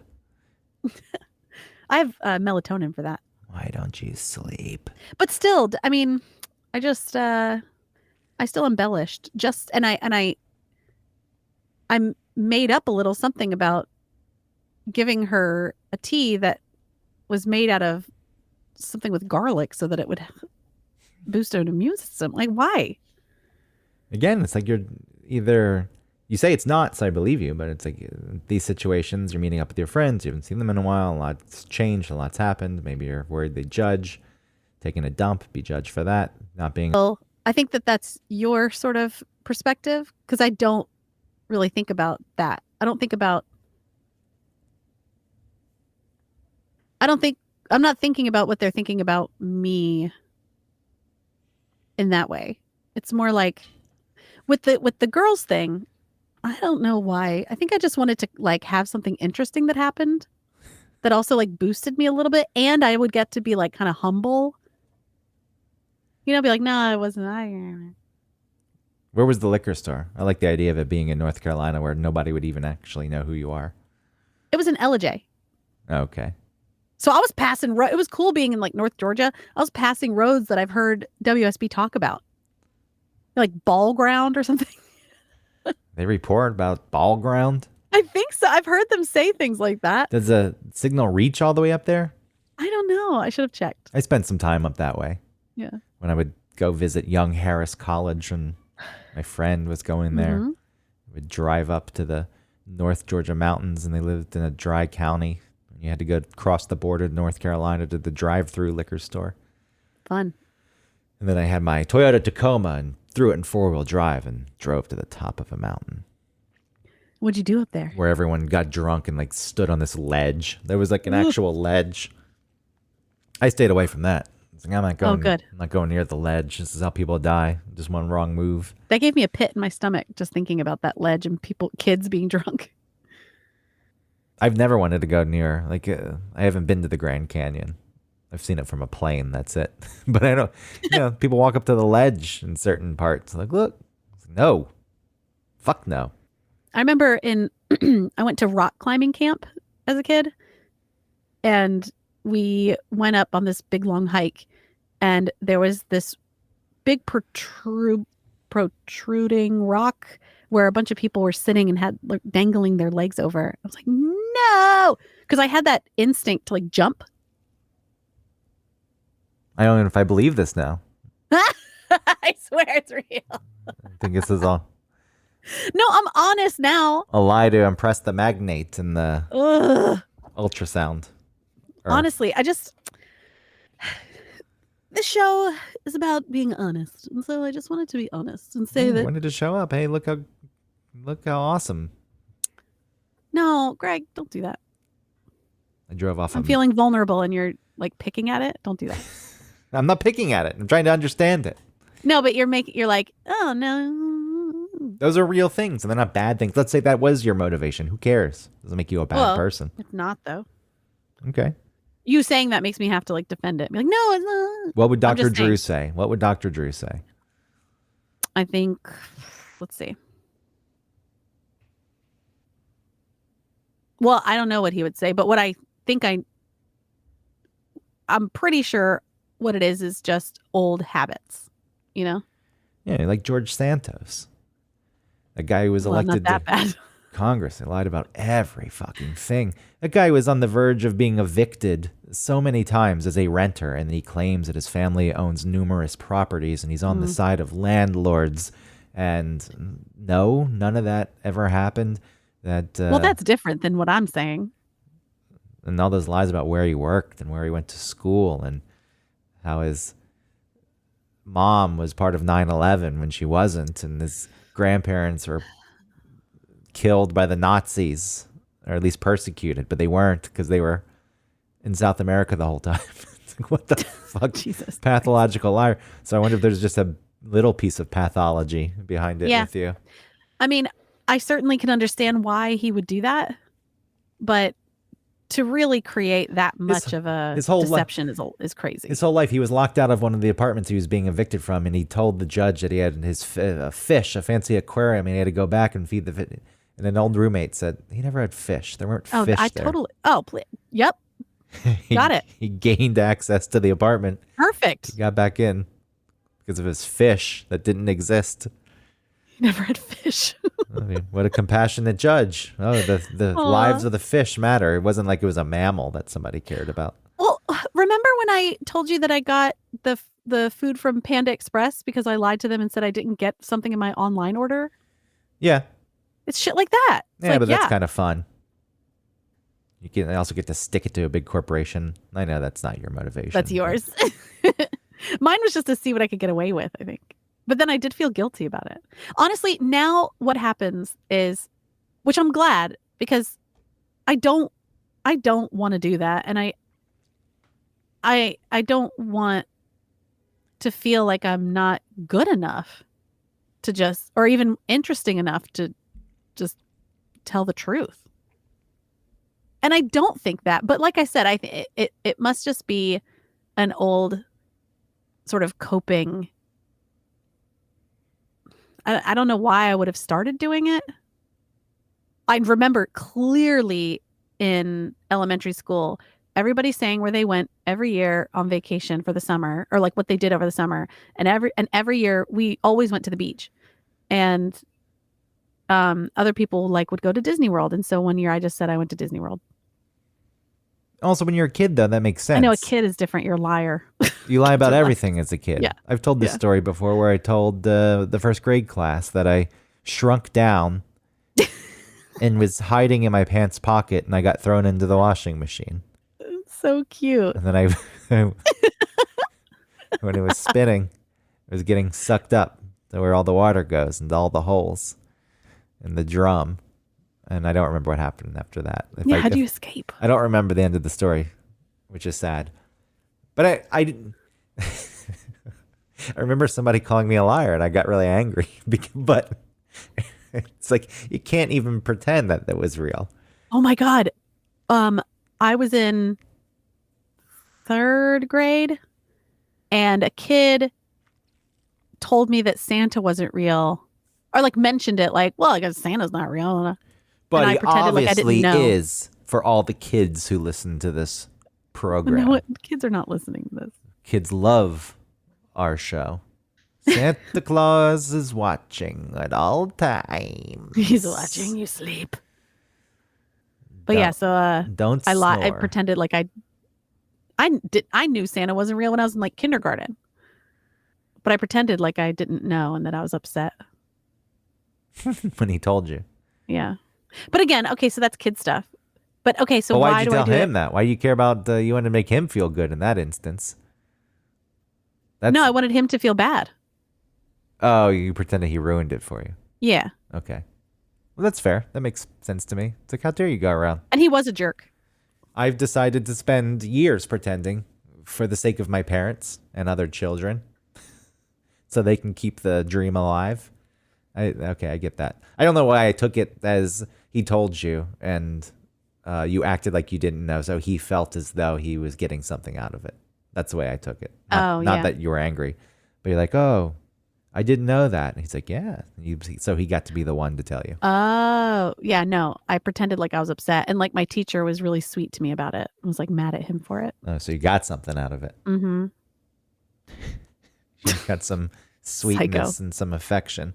I have melatonin for that. Why don't you sleep? But still, I mean, I just I still embellished. I made up a little something about giving her a tea that was made out of something with garlic so that it would boost her immune system. Like, why? Again, it's like you're either, you say it's not, so I believe you, but it's like these situations, you're meeting up with your friends, you haven't seen them in a while, a lot's changed, a lot's happened. Maybe you're worried they judge. Taking a dump, be judged for that. Not being. Well, I think that's your sort of perspective, because I don't really think about that. I'm not thinking about what they're thinking about me in that way. It's more like with the girls thing, I don't know why. I think I just wanted to like have something interesting that happened that also like boosted me a little bit, and I would get to be like kind of humble. Be like, no, it wasn't. Where was the liquor store? I like the idea of it being in North Carolina where nobody would even actually know who you are. It was in Ellijay. Okay. So I was passing. It was cool being in like North Georgia. I was passing roads that I've heard WSB talk about, like ball ground or something. They report about ball ground? I think so. I've heard them say things like that. Does a signal reach all the way up there? I don't know. I should have checked. I spent some time up that way. Yeah. When I would go visit Young Harris College and my friend was going there. Mm-hmm. I would drive up to the North Georgia mountains, and they lived in a dry county. You had to go across the border to North Carolina to the drive-through liquor store. Fun. And then I had my Toyota Tacoma and threw it in four-wheel drive and drove to the top of a mountain. What'd you do up there? Where everyone got drunk and like stood on this ledge. There was like an actual ledge. I stayed away from that. Like, I'm not going. Oh, good. I'm not going near the ledge. This is how people die. Just one wrong move. That gave me a pit in my stomach just thinking about that ledge and kids being drunk. I've never wanted to go near. Like, I haven't been to the Grand Canyon. I've seen it from a plane. That's it. But I don't, people walk up to the ledge in certain parts. Like, look, no, fuck no. I remember I went to rock climbing camp as a kid, and we went up on this big long hike, and there was this big protruding rock where a bunch of people were sitting and had like dangling their legs over. I was like, no, because I had that instinct to like jump. I don't know if I believe this now. I swear it's real. I think this is all. No, I'm honest now. A lie to impress the magnate in the ultrasound. Honestly, this show is about being honest, and so I just wanted to be honest and say that. Wanted to show up. Hey, look how awesome. No, Greg, don't do that. I drove off. I'm feeling vulnerable, and you're like picking at it. Don't do that. I'm not picking at it. I'm trying to understand it. No, but you're like, oh no. Those are real things, and they're not bad things. Let's say that was your motivation. Who cares? Doesn't make you a bad person. It's not though. Okay. You saying that makes me have to like defend it. Be like, no, it's not. What would Dr. Drew say? What would Dr. Drew say? I think, let's see. Well, I don't know what he would say, but what I think I'm pretty sure what it is just old habits, you know? Yeah, like George Santos. A guy who was elected not that bad. Congress. They lied about every fucking thing. That guy was on the verge of being evicted so many times as a renter, and he claims that his family owns numerous properties, and he's on the side of landlords. And no, none of that ever happened. Well, that's different than what I'm saying. And all those lies about where he worked and where he went to school and how his mom was part of 9/11 when she wasn't, and his grandparents were killed by the Nazis, or at least persecuted, but they weren't because they were in South America the whole time. It's like, what the fuck? Jesus. Pathological liar. So I wonder if there's just a little piece of pathology behind it with you. I mean, I certainly can understand why he would do that, but to really create that much of a deception is crazy. His whole life, he was locked out of one of the apartments he was being evicted from, and he told the judge that he had his fish, a fancy aquarium, and he had to go back and feed the fish. And an old roommate said he never had fish. There weren't fish there. Yep. Got it. He gained access to the apartment. Perfect. He got back in because of his fish that didn't exist. He never had fish. I mean, what a compassionate judge. Oh, the lives of the fish matter. It wasn't like it was a mammal that somebody cared about. Well, remember when I told you that I got the food from Panda Express because I lied to them and said I didn't get something in my online order? Yeah. It's shit like that. It's that's kind of fun. You can also get to stick it to a big corporation. I know that's not your motivation. That's yours. Mine was just to see what I could get away with, I think. But then I did feel guilty about it. Honestly, now what happens is, which I'm glad, because I don't want to do that, and I don't want to feel like I'm not good enough to just, or even interesting enough to just tell the truth. And I don't think that, but like I said, I think it must just be an old sort of coping. I don't know why I would have started doing it. I remember clearly in elementary school, everybody saying where they went every year on vacation for the summer, or like what they did over the summer. And every year we always went to the beach, and other people like would go to Disney World. And so one year I just said I went to Disney World. Also, when you're a kid, though, that makes sense. I know a kid is different. You're a liar. You lie about everything as a kid. Yeah. I've told this story before where I told the first grade class that I shrunk down and was hiding in my pants pocket, and I got thrown into the washing machine. So cute. And then when it was spinning, it was getting sucked up to where all the water goes into all the holes in the drum. And I don't remember what happened after that. How'd you escape? I don't remember the end of the story, which is sad. But I didn't. I remember somebody calling me a liar, and I got really angry. But it's like you can't even pretend that that was real. Oh my God. I was in 3rd grade, and a kid told me that Santa wasn't real, or like mentioned it, like, well, I guess Santa's not real. But and I he pretended like I didn't obviously know. is for all the kids who listen to this program. No, kids are not listening to this. Kids love our show. Santa Claus is watching at all times. He's watching you sleep. But yeah, so don't I snore. pretended like I knew Santa wasn't real when I was in like kindergarten. But I pretended like I didn't know and that I was upset. When he told you. Yeah. But again, okay, so that's kid stuff. But okay, so why'd why you do I tell do him it? that? Why do you care about, you want to make him feel good in that instance? No, I wanted him to feel bad. Oh, you pretended he ruined it for you. Yeah. Okay. Well, that's fair. That makes sense to me. It's like, how dare you go around? And he was a jerk. I've decided to spend years pretending for the sake of my parents and other children so they can keep the dream alive. Okay, I get that. I don't know why I took it as he told you and you acted like you didn't know, so he felt as though he was getting something out of it. That's the way I took it. Not that you were angry, but you're like, oh, I didn't know that. And he's like, yeah. So he got to be the one to tell you. Oh, yeah, no. I pretended like I was upset. And like my teacher was really sweet to me about it. I was like mad at him for it. Oh, so you got something out of it. Mm-hmm. You got some sweetness and some affection.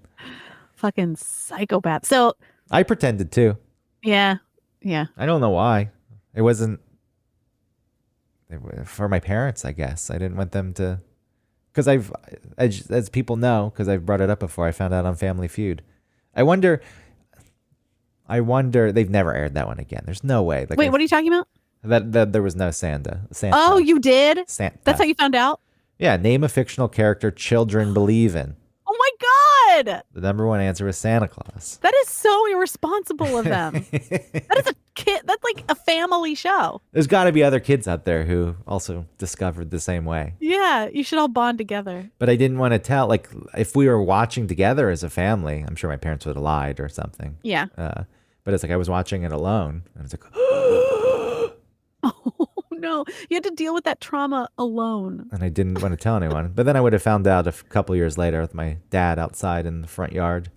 Fucking psychopath. So I pretended too. Yeah. Yeah. I don't know why. It wasn't for my parents, I guess. I didn't want them to, because as people know, because I've brought it up before, I found out on Family Feud. I wonder, they've never aired that one again. There's no way. Like, wait, what are you talking about? That there was no Santa. Oh, you did? Santa. That's how you found out? Yeah, name a fictional character children believe in. Oh my God. The number one answer was Santa Claus. That is so irresponsible of them. That is a kid. That's like a family show. There's got to be other kids out there who also discovered the same way. Yeah, you should all bond together. But I didn't want to tell. Like, if we were watching together as a family, I'm sure my parents would have lied or something. Yeah. But it's like I was watching it alone, and it's like, oh no, you had to deal with that trauma alone. And I didn't want to tell anyone. But then I would have found out a couple years later with my dad outside in the front yard,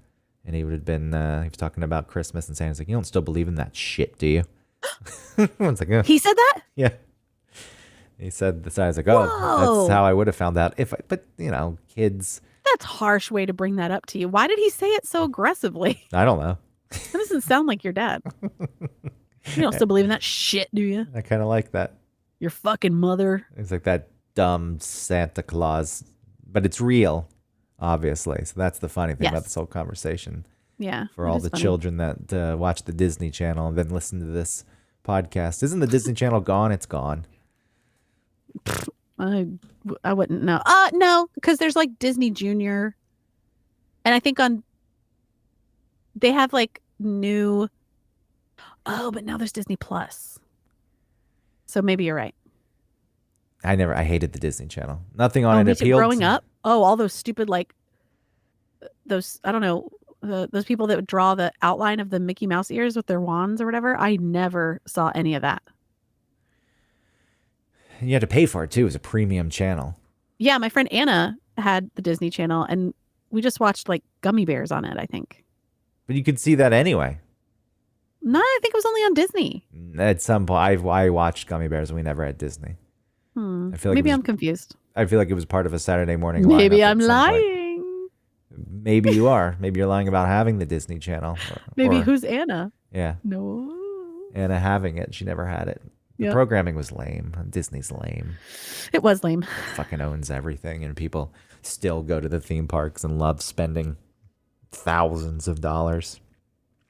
and he would have been, he was talking about Christmas and saying, like, you don't still believe in that shit, do you? It's like, He said that? Yeah. He said, so I was like, oh, Whoa. That's how I would have found out. But, kids. That's a harsh way to bring that up to you. Why did he say it so aggressively? I don't know. That doesn't sound like your dad. You don't still believe in that shit, do you? I kind of like that. Your fucking mother. It's like that dumb Santa Claus, but it's real, obviously. So that's the funny thing about this whole conversation. Yeah. For all the children that watch the Disney Channel and then listen to this podcast. Isn't the Disney Channel gone? It's gone. I wouldn't know. No, because there's like Disney Junior. And I think they have like new. Oh, but now there's Disney Plus. So maybe you're right. I hated the Disney Channel. Nothing on it appealed. Growing up, all those stupid, like, those, I don't know, those people that would draw the outline of the Mickey Mouse ears with their wands or whatever. I never saw any of that. You had to pay for it too. It was a premium channel. Yeah, my friend Anna had the Disney Channel, and we just watched like Gummy Bears on it, I think. But you could see that anyway. No, I think it was only on Disney. At some point, I watched Gummy Bears and we never had Disney. I feel like maybe I'm confused. I feel like it was part of a Saturday morning. Maybe I'm lying. Maybe you are. Maybe you're lying about having the Disney Channel. Maybe who's Anna? Yeah. No. Anna having it. She never had it. The programming was lame. Disney's lame. It was lame. Fucking owns everything, and people still go to the theme parks and love spending thousands of dollars.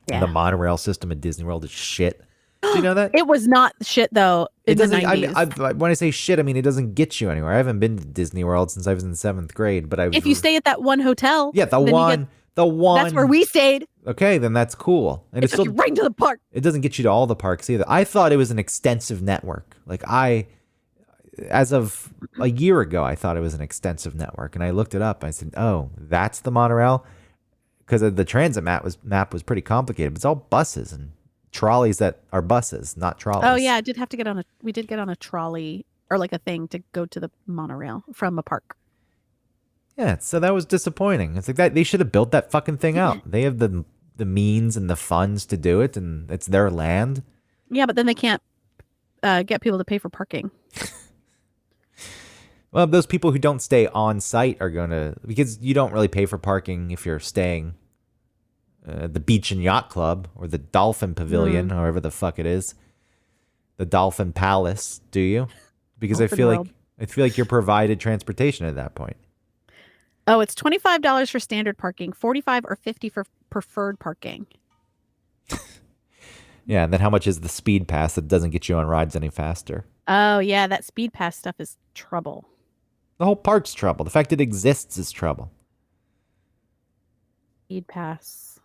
Yeah. The monorail system at Disney World is shit. Do you know that? It was not shit though. In the 90s. When I say shit, I mean it doesn't get you anywhere. I haven't been to Disney World since I was in 7th grade, but if you stay at that one hotel, the one. That's where we stayed. Okay, then that's cool. And it's still right into the park. It doesn't get you to all the parks either. I thought it was an extensive network. Like as of a year ago, I thought it was an extensive network, and I looked it up. I said, "Oh, that's the monorail," because the transit map was pretty complicated. But it's all buses and trolleys that are buses, not trolleys. Oh yeah, we did get on a trolley or like a thing to go to the monorail from a park. Yeah, so that was disappointing. It's like that they should have built that fucking thing out. They have the means and the funds to do it, and it's their land. Yeah, but then they can't get people to pay for parking. Well, those people who don't stay on site are going to, because you don't really pay for parking if you're staying at the Beach and Yacht Club or the Dolphin Pavilion, however the fuck it is, the Dolphin Palace, do you? Because Dolphin I feel like you're provided transportation at that point. Oh, it's $25 for standard parking, 45 or 50 for preferred parking. Yeah, and then how much is the speed pass that doesn't get you on rides any faster? Oh, yeah, that speed pass stuff is trouble. The whole park's trouble. The fact it exists is trouble. Speed pass.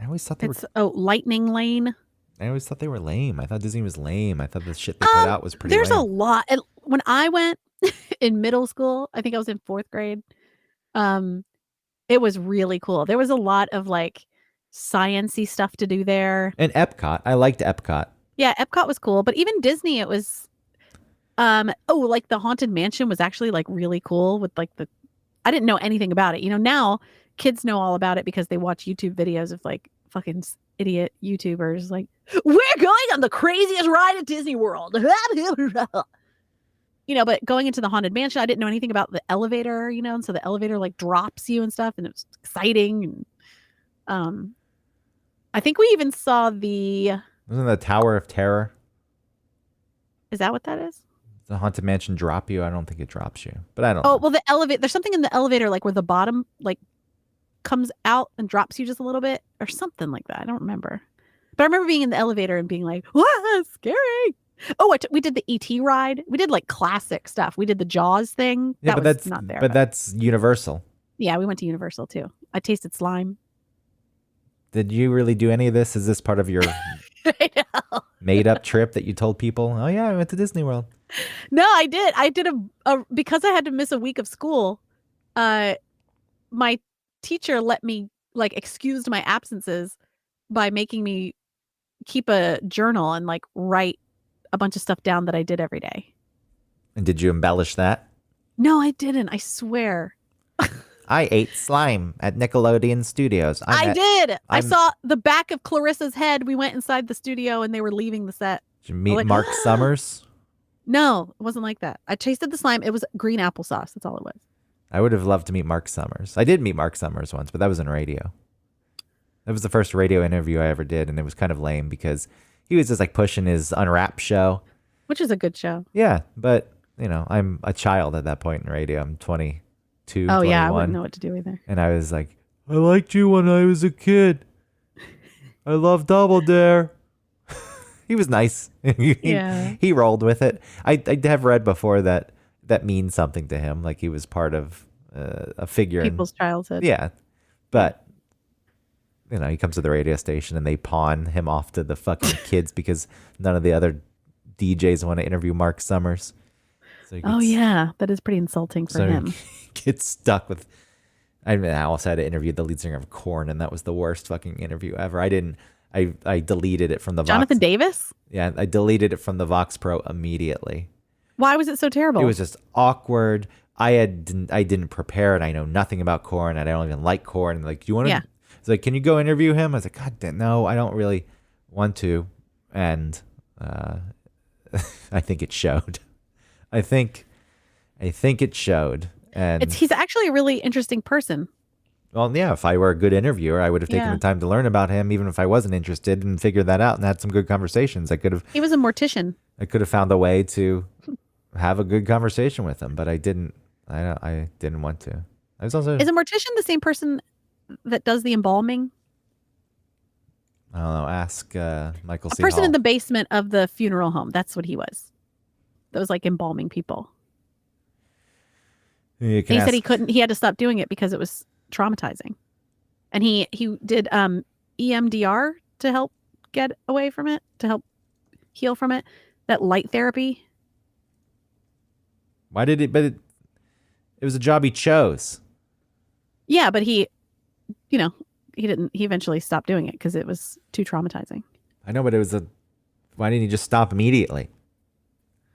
I always thought they Lightning Lane. I always thought they were lame. I thought Disney was lame. I thought the shit they put out was pretty There's lame. a lot. And when I went in middle school, I think I was in 4th grade. It was really cool. There was a lot of like science-y stuff to do there. And Epcot. I liked Epcot. Yeah, Epcot was cool. But even Disney, it was like the Haunted Mansion was actually like really cool with like I didn't know anything about it. You know, now kids know all about it because they watch YouTube videos of like fucking idiot YouTubers like, we're going on the craziest ride at Disney World. You know, but going into the Haunted Mansion, I didn't know anything about the elevator, you know, and so the elevator like drops you and stuff, and it was exciting. And I think we even saw Wasn't the Tower of Terror? Is that what that is? The Haunted Mansion drop you? I don't think it drops you, but I don't know. Oh, well, the elevator, there's something in the elevator like where the bottom like comes out and drops you just a little bit or something like that. I don't remember. But I remember being in the elevator and being like, "Wow, scary." Oh, we did the ET ride. We did like classic stuff. We did the Jaws thing. Yeah, that but was that's not there. But that's Universal. Yeah, we went to Universal too. I tasted slime. Did you really do any of this? Is this part of your made up trip that you told people? Oh yeah, I went to Disney World. No, I did. I did because I had to miss a week of school. My teacher let me excused my absences by making me keep a journal and like write a bunch of stuff down that I did every day. And did you embellish that? No, I didn't. I swear. I ate slime at Nickelodeon Studios. I did. I saw the back of Clarissa's head. We went inside the studio and they were leaving the set. Did you meet Mark Summers? No, it wasn't like that. I tasted the slime. It was green applesauce. That's all it was. I would have loved to meet Mark Summers. I did meet Mark Summers once, but that was in radio. That was the first radio interview I ever did, and it was kind of lame because he was just like pushing his Unwrapped show. Which is a good show. Yeah, but, you know, I'm a child at that point in radio. I'm 22, Oh, 21. yeah, I wouldn't know what to do either. And I was like, I liked you when I was a kid. I love Double Dare. He was nice. He rolled with it. I have read before that means something to him. Like he was part of a figure. People's childhood. Yeah. But, you know, he comes to the radio station and they pawn him off to the fucking kids because none of the other DJs want to interview Mark Summers. So yeah. That is pretty insulting for him. He gets stuck with... I also had to interview the lead singer of Korn, and that was the worst fucking interview ever. I deleted it from the Jonathan Davis? Yeah, I deleted it from the Vox Pro immediately. Why was it so terrible? It was just awkward. I didn't prepare, and I know nothing about Korn, and I don't even like Korn. Like, do you want to? Yeah. It's like, can you go interview him? I was like, God damn, no, I don't really want to. And I think it showed. I think it showed. And he's actually a really interesting person. Well, yeah, if I were a good interviewer, I would have taken the time to learn about him, even if I wasn't interested, and figured that out and had some good conversations. He was a mortician. I could have found a way to have a good conversation with him, but I didn't. I didn't want to. I was also. Is a mortician the same person that does the embalming? I don't know. Ask Michael C. A person Hall. in the basement of the funeral home. That's what he was. Those like embalming people. He said he couldn't. He had to stop doing it because it was traumatizing, and he did EMDR to help get away from it, to help heal from it. That light therapy. Why did it? But it was a job he chose. Yeah, but he didn't. He eventually stopped doing it because it was too traumatizing. I know, but it was Why didn't he just stop immediately?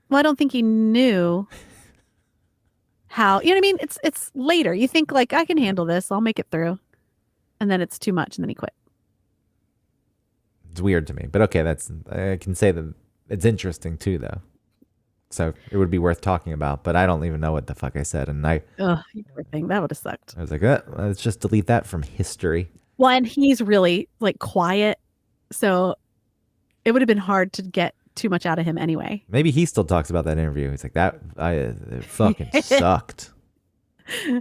Well, I don't think he knew how. You know what I mean? It's later. You think like I can handle this. I'll make it through, and then it's too much, and then he quit. It's weird to me, but okay, I can say that it's interesting too, though. So it would be worth talking about, but I don't even know what the fuck I said, and Oh, you poor thing. That would have sucked. I was like, let's just delete that from history. Well, and he's really like quiet, so it would have been hard to get too much out of him anyway. Maybe he still talks about that interview. He's like, it fucking sucked.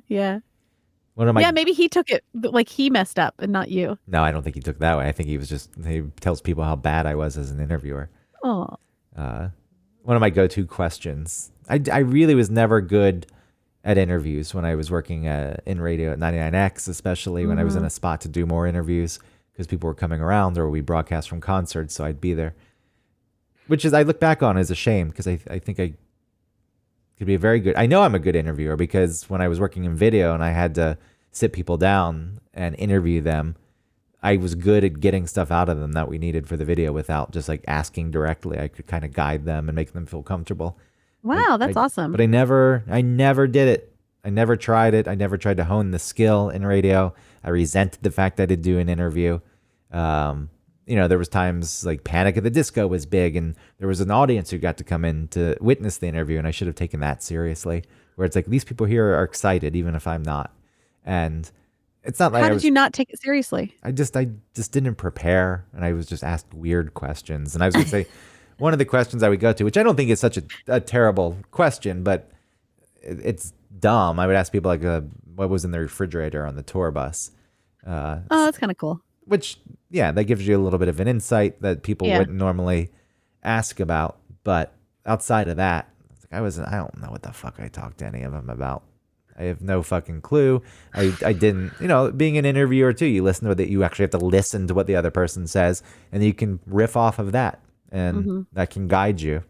Yeah. One of my Yeah, maybe he took it like he messed up and not you. No, I don't think he took it that way. I think he tells people how bad I was as an interviewer. Oh. One of my go-to questions. I really was never good at interviews when I was working in radio at 99X, especially when I was in a spot to do more interviews because people were coming around or we broadcast from concerts, so I'd be there. Which is, I look back on as a shame because I think I could be a very good, I know I'm a good interviewer because when I was working in video and I had to sit people down and interview them, I was good at getting stuff out of them that we needed for the video without just like asking directly. I could kind of guide them and make them feel comfortable. Wow, that's awesome. But I never did it. I never tried it. I never tried to hone the skill in radio. I resented the fact that I did do an interview. There was times like Panic at the Disco was big and there was an audience who got to come in to witness the interview, and I should have taken that seriously, where it's like, these people here are excited even if I'm not. And it's not like How did you not take it seriously? I just didn't prepare, and I was just asked weird questions. And I was going to say, one of the questions I would go to, which I don't think is such a terrible question, but it's dumb. I would ask people like, what was in the refrigerator on the tour bus? Oh, that's kind of cool. Which, yeah, that gives you a little bit of an insight that people wouldn't normally ask about. But outside of that, I don't know what the fuck I talked to any of them about. I have no fucking clue. I didn't, being an interviewer too, you listen to it, you actually have to listen to what the other person says, and you can riff off of that, and that can guide you.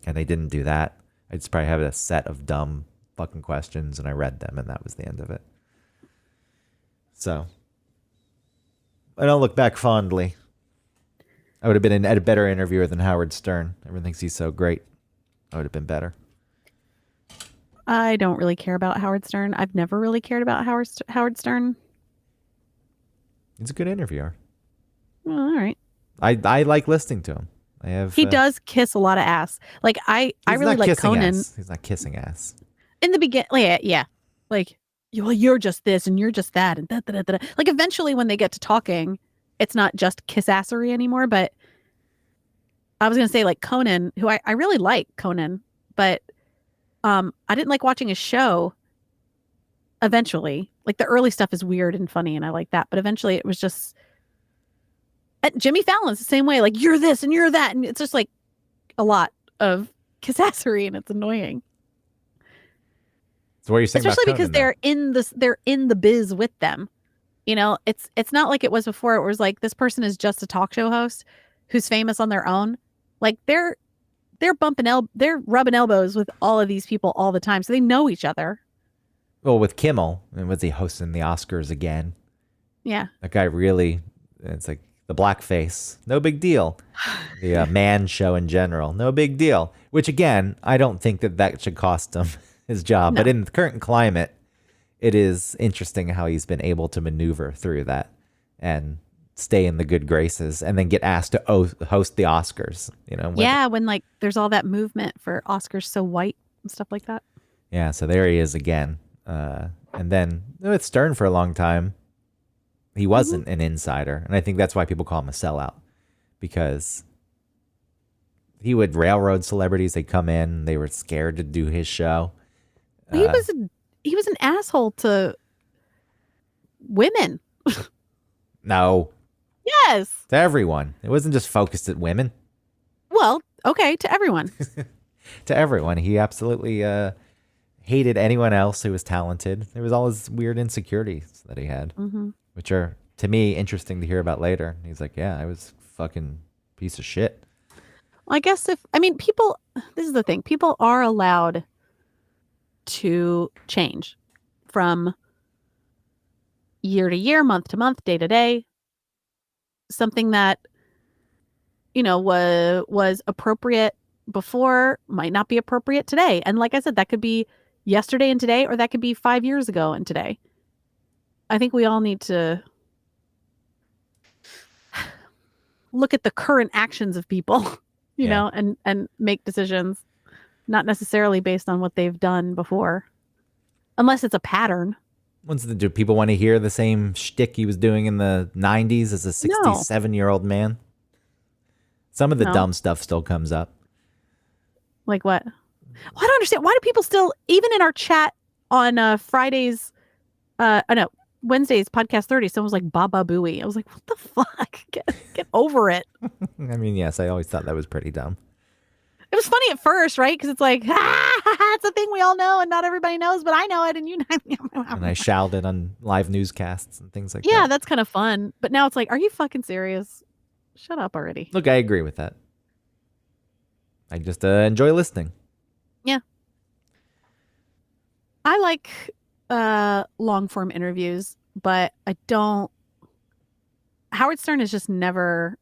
And I didn't do that. I just probably have a set of dumb fucking questions, and I read them, and that was the end of it. So I don't look back fondly. I would have been a better interviewer than Howard Stern. Everyone thinks he's so great. I would have been better. I don't really care about Howard Stern. I've never really cared about Howard Stern. He's a good interviewer. Well, all right. I like listening to him. He does kiss a lot of ass. Like I really like Conan. Ass. He's not kissing ass. In the beginning, yeah. Like, well, you're just this and you're just that and da. Like eventually when they get to talking, it's not just kiss assery anymore. But I was gonna say like Conan, who I really like Conan, but I didn't like watching his show. Eventually, like the early stuff is weird and funny, and I like that. But eventually, it was just Jimmy Fallon's the same way. Like you're this and you're that, and it's just like a lot of kisassery, and it's annoying. So what are you saying? Especially about Conan, because they're in the biz with them. It's not like it was before. It was like this person is just a talk show host who's famous on their own. Like they're rubbing elbows with all of these people all the time, so they know each other. Well, with Kimmel, and was he hosting the Oscars again? Yeah, that guy really. It's like the blackface, no big deal. The Man Show in general, no big deal. Which again, I don't think that should cost him his job. No. But in the current climate, it is interesting how he's been able to maneuver through that and stay in the good graces, and then get asked to host the Oscars. When like there's all that movement for Oscars so white and stuff like that. Yeah, so there he is again. And then with Stern for a long time, he wasn't an insider, and I think that's why people call him a sellout, because he would railroad celebrities. They'd come in, they were scared to do his show. He was an asshole to women. No. Yes. To everyone. It wasn't just focused at women. Well, okay, to everyone. To everyone. He absolutely hated anyone else who was talented. There was all his weird insecurities that he had, which are, to me, interesting to hear about later. He's like, yeah, I was fucking piece of shit. Well, I guess people, this is the thing, people are allowed to change from year to year, month to month, day to day. Something that, was appropriate before might not be appropriate today. And like I said, that could be yesterday and today, or that could be 5 years ago and today. I think we all need to look at the current actions of people, you know, and make decisions, not necessarily based on what they've done before, unless it's a pattern. Do people want to hear the same shtick he was doing in the 90s as a 67-year-old man? Some of the dumb stuff still comes up. Like what? Well, I don't understand. Why do people still, even in our chat on Fridays, Wednesdays, podcast 30, someone was like Baba Booey. I was like, what the fuck? Get over it. I mean, yes, I always thought that was pretty dumb. It was funny at first, right? Because it's like, it's a thing we all know and not everybody knows, but I know it and you know. And I shouted on live newscasts and things like that. Yeah, that's kind of fun. But now it's like, are you fucking serious? Shut up already. Look, I agree with that. I just enjoy listening. Yeah. I like long form interviews, but I don't. Howard Stern has just never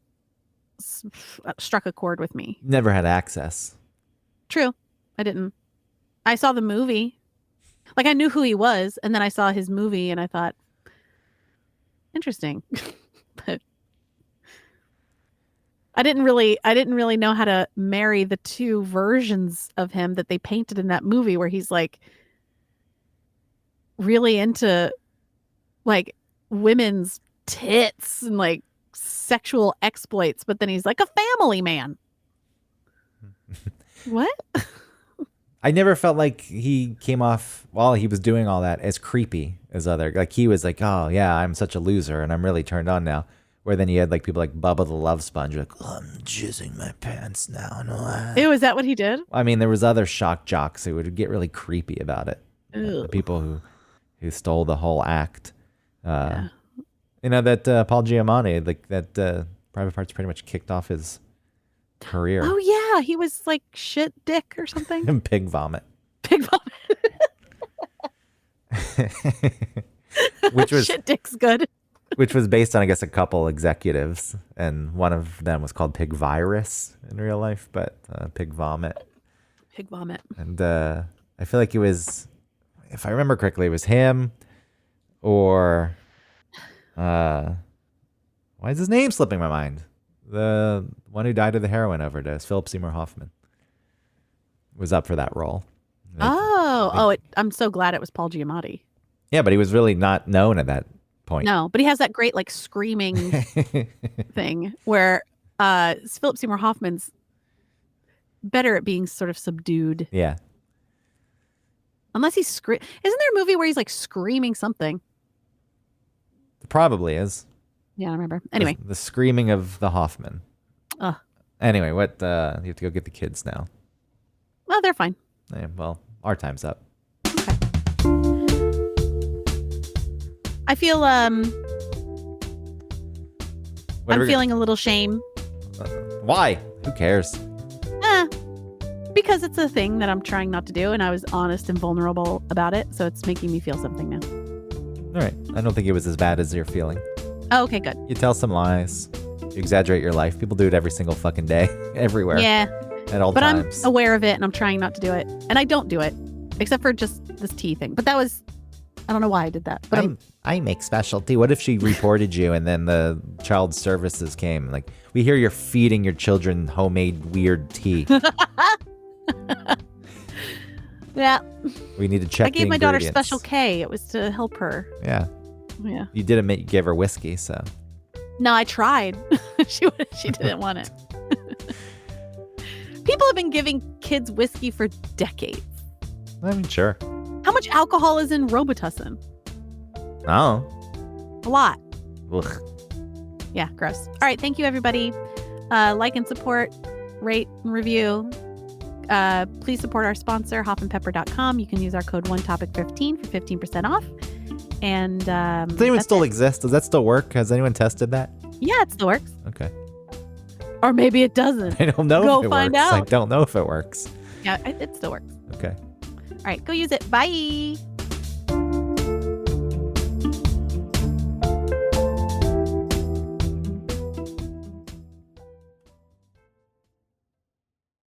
struck a chord with me. Never had access. True. I didn't. I saw the movie. Like I knew who he was, and then I saw his movie and I thought, interesting. But I didn't really know how to marry the two versions of him that they painted in that movie where he's like really into like women's tits and like sexual exploits, but then he's like a family man. What? I never felt like he came off while he was doing all that as creepy as other. Like he was like, oh yeah, I'm such a loser and I'm really turned on now. Where then you had like people like Bubba the Love Sponge, like, oh, I'm jizzing my pants now. Ew, is that what he did? I mean, there was other shock jocks who would get really creepy about it. The people who stole the whole act. Yeah. You know, that Paul Giamatti, like that Private Parts pretty much kicked off his career. Oh, yeah. He was like shit dick or something. And pig vomit. Pig vomit. Which was shit dick's good. Which was based on, I guess, a couple executives. And one of them was called Pig Virus in real life, but Pig Vomit. Pig Vomit. And I feel like it was, if I remember correctly, it was him or... why is his name slipping my mind? The one who died of the heroin overdose, Philip Seymour Hoffman, was up for that role. I'm so glad it was Paul Giamatti. Yeah, but he was really not known at that point. No, but he has that great like screaming thing where Philip Seymour Hoffman's better at being sort of subdued. Yeah. Unless he's Isn't there a movie where he's like screaming something? Probably is. Yeah, I remember. Anyway. The screaming of the Hoffman. Anyway, you have to go get the kids now. Well, they're fine. Yeah, well, our time's up. Okay. I feel I'm feeling a little shame. Why? Who cares? Because it's a thing that I'm trying not to do, and I was honest and vulnerable about it, so it's making me feel something now. All right. I don't think it was as bad as you're feeling. Oh, okay, good. You tell some lies. You exaggerate your life. People do it every single fucking day, everywhere. Yeah. At all times. I'm aware of it, and I'm trying not to do it. And I don't do it, except for just this tea thing. But that was, I don't know why I did that. But I make specialty. What if she reported you and then the child services came? Like, we hear you're feeding your children homemade weird tea. Yeah. We need to check the ingredients. I gave my daughter Special K. It was to help her. Yeah. Yeah. You did admit you gave her whiskey, so. No, I tried. She didn't want it. People have been giving kids whiskey for decades. I mean, sure. How much alcohol is in Robitussin? Oh. A lot. Ugh. Yeah, gross. All right, thank you, everybody. Like and support, rate and review. Please support our sponsor, hopandpepper.com. You can use our code ONETOPIC15 for 15% off. And does anyone still exist? Does that still work? Has anyone tested that? Yeah, it still works. Okay. Or maybe it doesn't. I don't know go if it find works. out. I don't know if it works. Yeah, it still works. Okay. All right, go use it. Bye.